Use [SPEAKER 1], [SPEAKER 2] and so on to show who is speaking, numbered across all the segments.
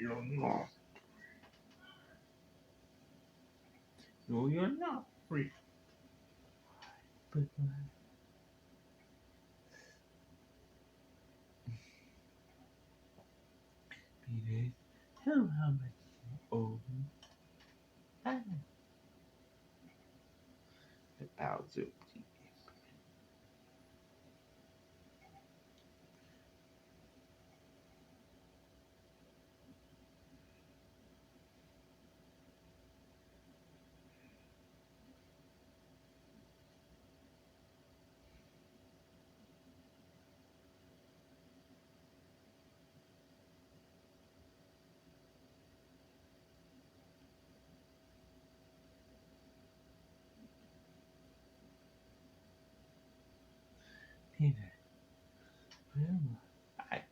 [SPEAKER 1] You're not. No, you're not free. But Peter, tell him how much you owe me. I about to. Peter, remember,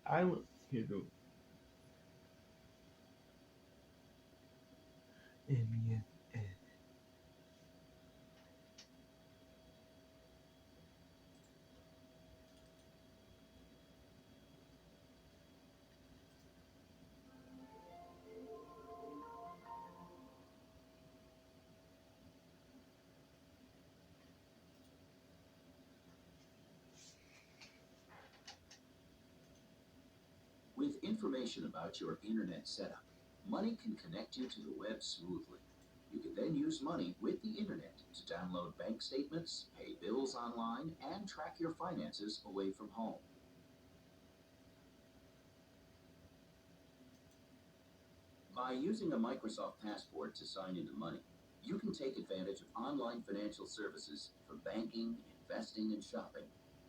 [SPEAKER 1] I was here to MES.
[SPEAKER 2] With information about your internet setup, Money can connect you to the web smoothly. You can then use Money with the internet to download bank statements, pay bills online, and track your finances away from home. By using a Microsoft Passport to sign into Money, you can take advantage of online financial services for banking, investing, and shopping.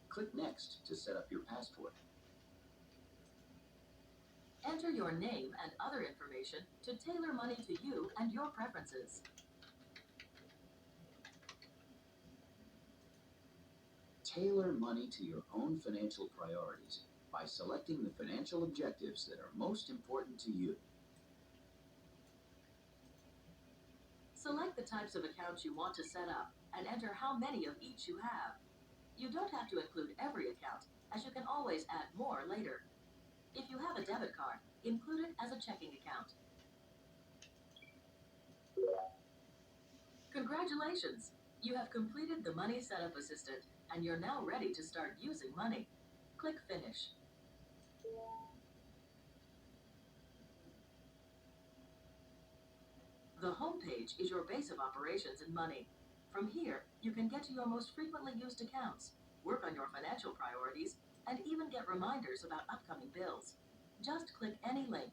[SPEAKER 2] Click Next to set up your passport. Enter your name and other information to tailor Money to you and your preferences. Tailor Money to your own financial priorities by selecting the financial objectives that are most important to you. Select the types of accounts you want to set up and enter how many of each you have. You don't have to include every account, as you can always add more later. If you have a debit card, include it as a checking account. Congratulations! You have completed the Money Setup Assistant, and you're now ready to start using Money. Click Finish. The home page is your base of operations in Money. From here, you can get to your most frequently used accounts, work on your financial priorities, and even get reminders about upcoming bills. Just click any link.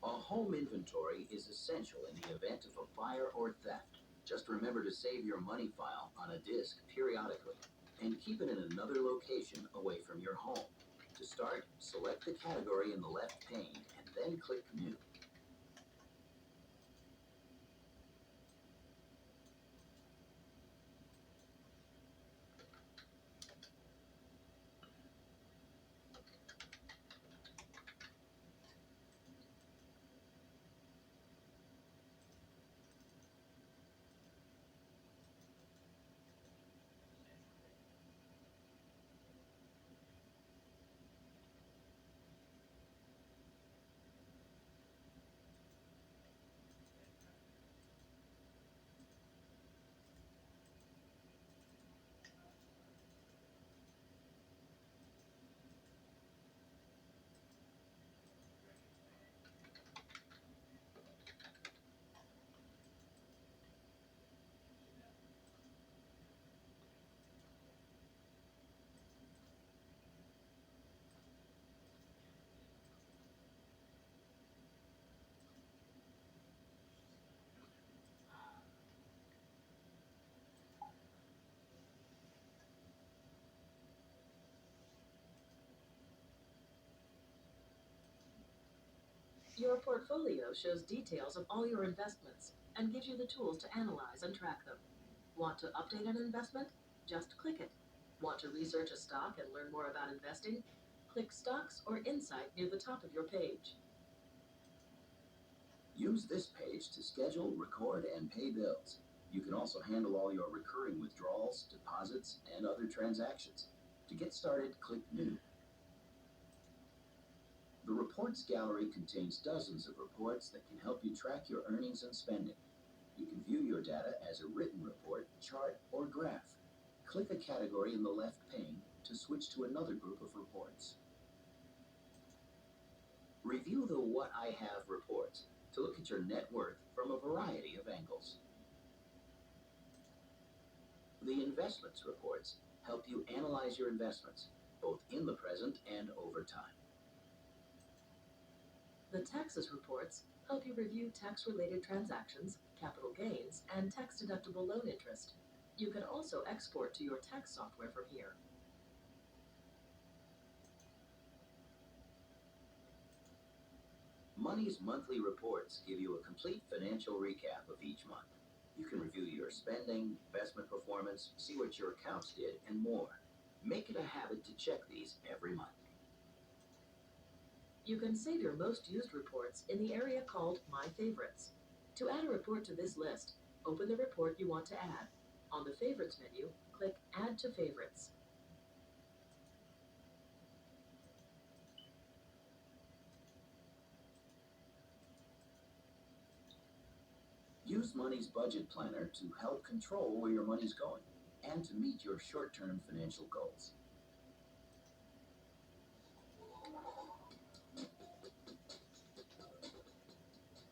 [SPEAKER 2] A home inventory is essential in the event of a fire or theft. Just remember to save your Money file on a disk periodically and keep it in another location away from your home. To start, select the category in the left pane and then click New. Your portfolio shows details of all your investments and gives you the tools to analyze and track them. Want to update an investment? Just click it. Want to research a stock and learn more about investing? Click Stocks or Insight near the top of your page. Use this page to schedule, record, and pay bills. You can also handle all your recurring withdrawals, deposits, and other transactions. To get started, click New. The Reports gallery contains dozens of reports that can help you track your earnings and spending. You can view your data as a written report, chart, or graph. Click a category in the left pane to switch to another group of reports. Review the What I Have reports to look at your net worth from a variety of angles. The Investments reports help you analyze your investments, both in the present and over time. The Taxes reports help you review tax-related transactions, capital gains, and tax-deductible loan interest. You can also export to your tax software from here. Money's monthly reports give you a complete financial recap of each month. You can review your spending, investment performance, see what your accounts did, and more. Make it a habit to check these every month. You can save your most used reports in the area called My Favorites. To add a report to this list, open the report you want to add. On the Favorites menu, click Add to Favorites. Use Money's budget planner to help control where your money's going and to meet your short-term financial goals.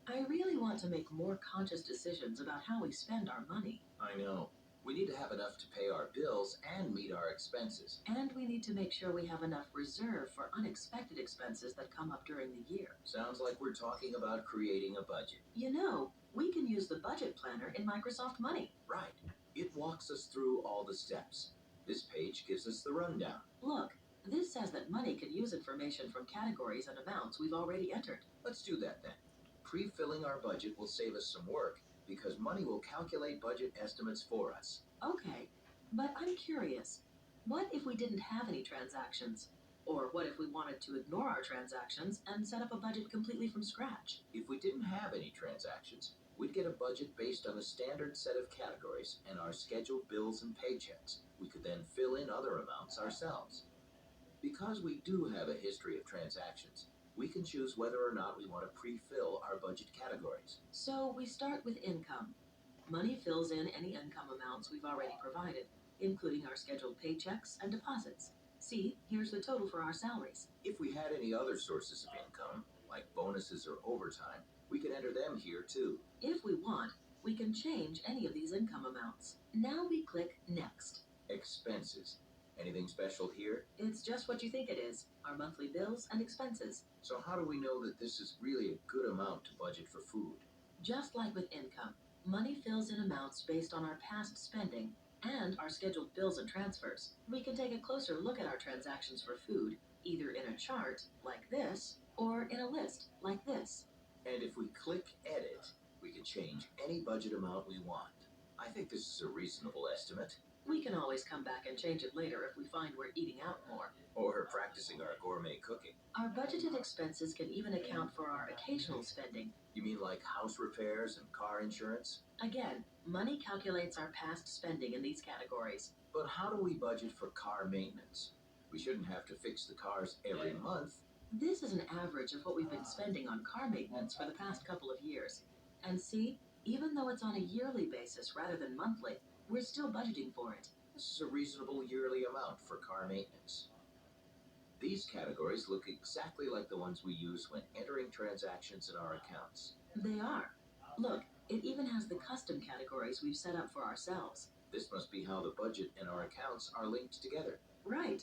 [SPEAKER 2] I really want to make more conscious decisions about how we spend our money. I know. We need to have enough to pay our bills and meet our expenses. And we need to make sure we have enough reserve for unexpected expenses that come up during the year. Sounds like we're talking about creating a budget. You know, we can use the budget planner in Microsoft Money. Right. It walks us through all the steps. This page gives us the rundown. Look, this says that Money can use information from categories and amounts we've already entered. Let's do that then. Pre-filling our budget will save us some work because Money will calculate budget estimates for us. Okay, but I'm curious. What if we didn't have any transactions? Or what if we wanted to ignore our transactions and set up a budget completely from scratch? If we didn't have any transactions, we'd get a budget based on a standard set of categories and our scheduled bills and paychecks. We could then fill in other amounts ourselves. Because we do have a history of transactions, we can choose whether or not we want to pre-fill our budget categories. So we start with income. Money fills in any income amounts we've already provided, including our scheduled paychecks and deposits. See, here's the total for our salaries. If we had any other sources of income, like bonuses or overtime, we can enter them here too. If we want, we can change any of these income amounts. Now we click Next. Expenses. Anything special here? It's just what you think it is, our monthly bills and expenses. So how do we know that this is really a good amount to budget for food? Just like with income, Money fills in amounts based on our past spending and our scheduled bills and transfers. We can take a closer look at our transactions for food, either in a chart, like this, or in a list, like this. And if we click Edit, we can change any budget amount we want. I think this is a reasonable estimate. We can always come back and change it later if we find we're eating out more. Or practicing our gourmet cooking. Our budgeted expenses can even account for our occasional spending. You mean like house repairs and car insurance? Again, Money calculates our past spending in these categories. But how do we budget for car maintenance? We shouldn't have to fix the cars every month. This is an average of what we've been spending on car maintenance for the past couple of years. And see, even though it's on a yearly basis rather than monthly, we're still budgeting for it. This is a reasonable yearly amount for car maintenance. These categories look exactly like the ones we use when entering transactions in our accounts. They are. Look, it even has the custom categories we've set up for ourselves. This must be how the budget and our accounts are linked together. Right.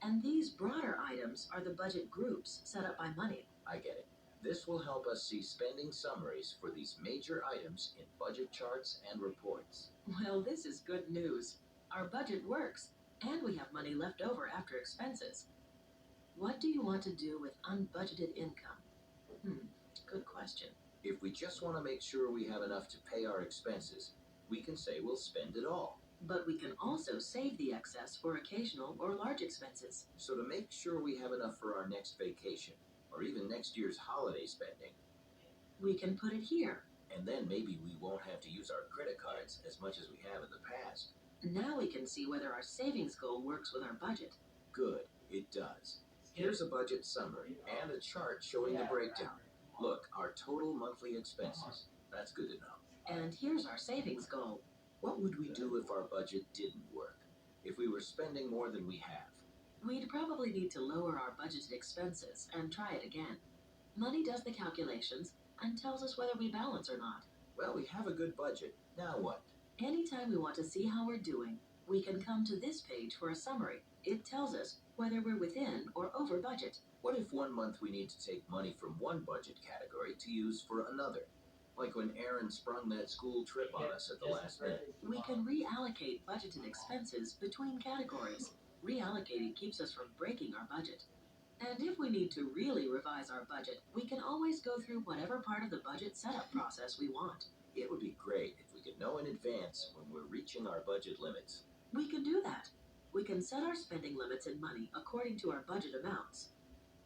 [SPEAKER 2] And these broader items are the budget groups set up by Money. I get it. This will help us see spending summaries for these major items in budget charts and reports. Well, this is good news. Our budget works, and we have money left over after expenses. What do you want to do with unbudgeted income? Good question. If we just want to make sure we have enough to pay our expenses, we can say we'll spend it all. But we can also save the excess for occasional or large expenses. So to make sure we have enough for our next vacation, or even next year's holiday spending, we can put it here. And then maybe we won't have to use our credit cards as much as we have in the past.
[SPEAKER 3] Now we can see whether our savings goal works with our budget.
[SPEAKER 2] Good, it does. Here's a budget summary and a chart showing the breakdown. Look, our total monthly expenses. That's good to know.
[SPEAKER 3] And here's our savings goal.
[SPEAKER 2] What would we do if our budget didn't work? If we were spending more than we have?
[SPEAKER 3] We'd probably need to lower our budgeted expenses and try it again. Money does the calculations and tells us whether we balance or not.
[SPEAKER 2] Well, we have a good budget. Now what?
[SPEAKER 3] Anytime we want to see how we're doing, we can come to this page for a summary. It tells us whether we're within or over budget.
[SPEAKER 2] What if one month we need to take money from one budget category to use for another? Like when Aaron sprung that school trip on us at the last minute.
[SPEAKER 3] We can reallocate budgeted expenses between categories. Reallocating keeps us from breaking our budget. And if we need to really revise our budget, we can always go through whatever part of the budget setup process we want.
[SPEAKER 2] It would be great if we could know in advance when we're reaching our budget limits.
[SPEAKER 3] We can do that. We can set our spending limits in money according to our budget amounts.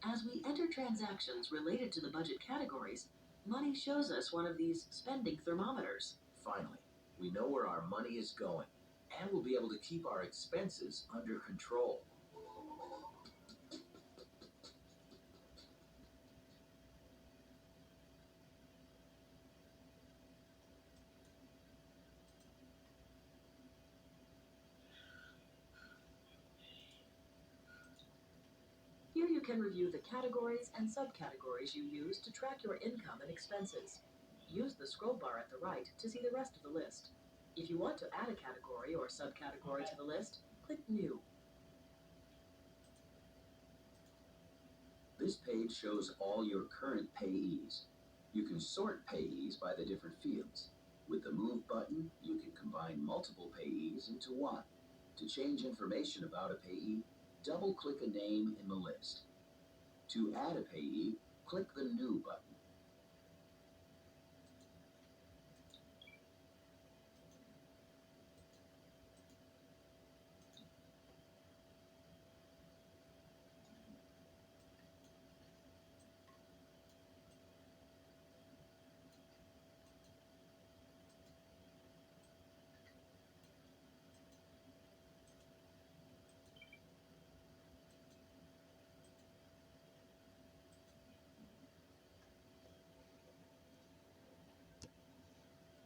[SPEAKER 3] As we enter transactions related to the budget categories, money shows us one of these spending thermometers.
[SPEAKER 2] Finally, we know where our money is going, and we'll be able to keep our expenses under control.
[SPEAKER 3] Here you can review the categories and subcategories you use to track your income and expenses. Use the scroll bar at the right to see the rest of the list. If you want to add a category or subcategory to the list, click New.
[SPEAKER 2] This page shows all your current payees. You can sort payees by the different fields. With the Move button, you can combine multiple payees into one. To change information about a payee, double-click a name in the list. To add a payee, click the New button.